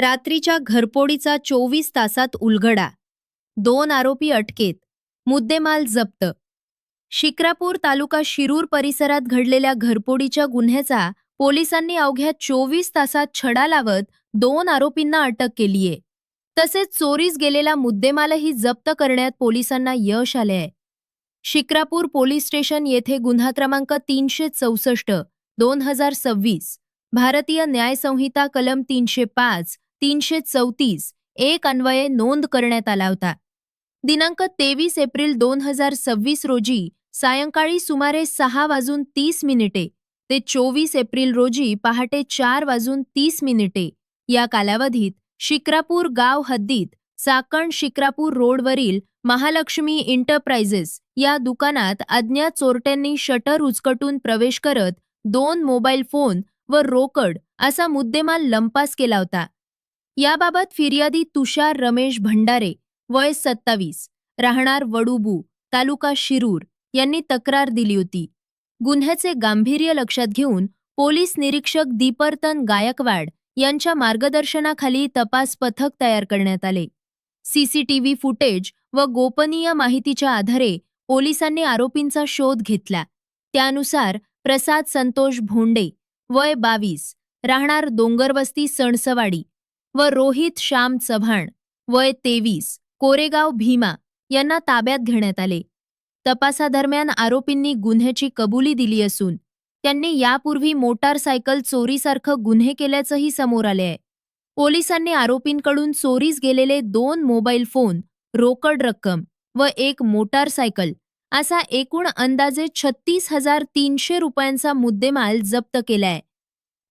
रात्रीच्या घरफोडीचा 24 तासात उलगडा. 2 आरोपी अटकेत. मुद्देमाल जप्त. शिक्रापूर तालुका शिरूर परिसरात घडलेल्या घरफोडीच्या गुन्ह्याचा पोलिसांनी अवघ्या 24 तासात छडा लावत 2 आरोपींना अटक केलीये. तसेच चोरीस गेलेला मुद्देमालही जप्त करण्यात पोलिसांना यश आले आहे. शिक्रापूर पोलीस स्टेशन येथे गुन्हा क्रमांक 364/2026 भारतीय न्याय संहिता कलम 305, 334 एक अन्वये नोंद करण्यात आला होता. दिनांक 23 एप्रिल 2026 रोजी सायंकाळी सुमारे 6:30 ते 24 एप्रिल रोजी पहाटे 4:30 या कालावधीत शिक्रापूर गाव हद्दीत चाकण शिक्रापूर रोडवरील महालक्ष्मी इंटरप्राइजेस या दुकानात अज्ञात चोरट्यांनी शटर उचकटून प्रवेश करत 2 मोबाईल फोन व रोकड असा मुद्देमाल लंपास केला होता. याबाबत फिर्यादी तुषार रमेश भंडारे वय 27 राहणार वडुबू तालुका शिरूर यांनी तक्रार दिली होती. गुन्ह्याचे गांभीर्य लक्षात घेऊन पोलीस निरीक्षक दीपर्तन गायकवाड यांच्या मार्गदर्शनाखाली तपास पथक तयार करण्यात आले. सीसीटीव्ही फुटेज व गोपनीय माहितीच्या आधारे पोलिसांनी आरोपींचा शोध घेतला. त्यानुसार प्रसाद संतोष भोंडे वय 22 राहणार डोंगरवस्ती सणसवाडी व रोहित श्याम चव्हाण वय 23 कोरेगाव भीमा यांना ताब्यात घेण्यात आले. तपासादरम्यान आरोपींनी गुन्ह्याची कबुली दिली असून त्यांनी यापूर्वी मोटारसायकल चोरीसारखं गुन्हे केल्याचंही समोर आले आहे. पोलिसांनी आरोपींकडून चोरीस गेलेले 2 मोबाईल फोन, रोकड रक्कम व 1 मोटारसायकल असा एकूण अंदाजे 36,300 रुपयांचा मुद्देमाल जप्त केलाय.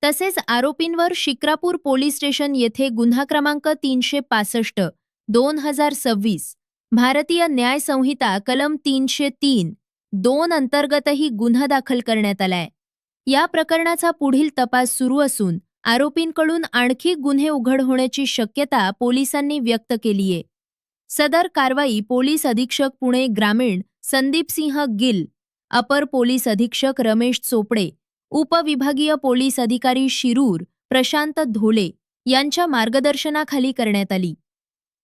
तसेच आरोपींवर शिक्रापूर पोलीस स्टेशन येथे गुन्हा क्रमांक 365/2026 भारतीय न्याय संहिता कलम 303(2) अंतर्गतही गुन्हा दाखल करण्यात आलाय. या प्रकरणाचा पुढील तपास सुरू असून आरोपींकडून आणखी गुन्हे उघड होण्याची शक्यता पोलिसांनी व्यक्त केलीये. सदर कारवाई पोलीस अधीक्षक पुणे ग्रामीण संदीपसिंह गिल, अपर पोलीस अधीक्षक रमेश चोपडे, उपविभागीय पोलीस अधिकारी शिरूर प्रशांत धोले यांच्या मार्गदर्शनाखाली करण्यात आली.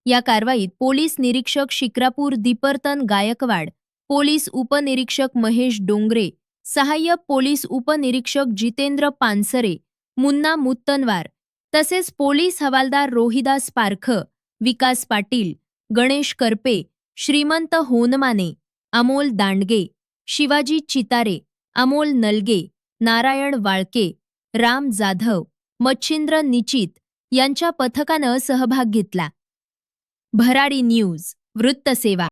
या कारवाईत पोलीस निरीक्षक शिक्रापूर दीपर्तन गायकवाड, पोलीस उपनिरीक्षक महेश डोंगरे, सहाय्यक पोलीस उपनिरीक्षक जितेंद्र पानसरे, मुन्ना मुत्तनवार तसेच पोलीस हवालदार रोहिदास पारख, विकास पाटील, गणेश करपे, श्रीमंत होनमाने, अमोल दांडगे, शिवाजी चितारे, अमोल नलगे, नारायण वाळके, राम जाधव, मच्छिंद्र निचित यांच्या पथकानं सहभाग घेतला. भराडी न्यूज वृत्तसेवा.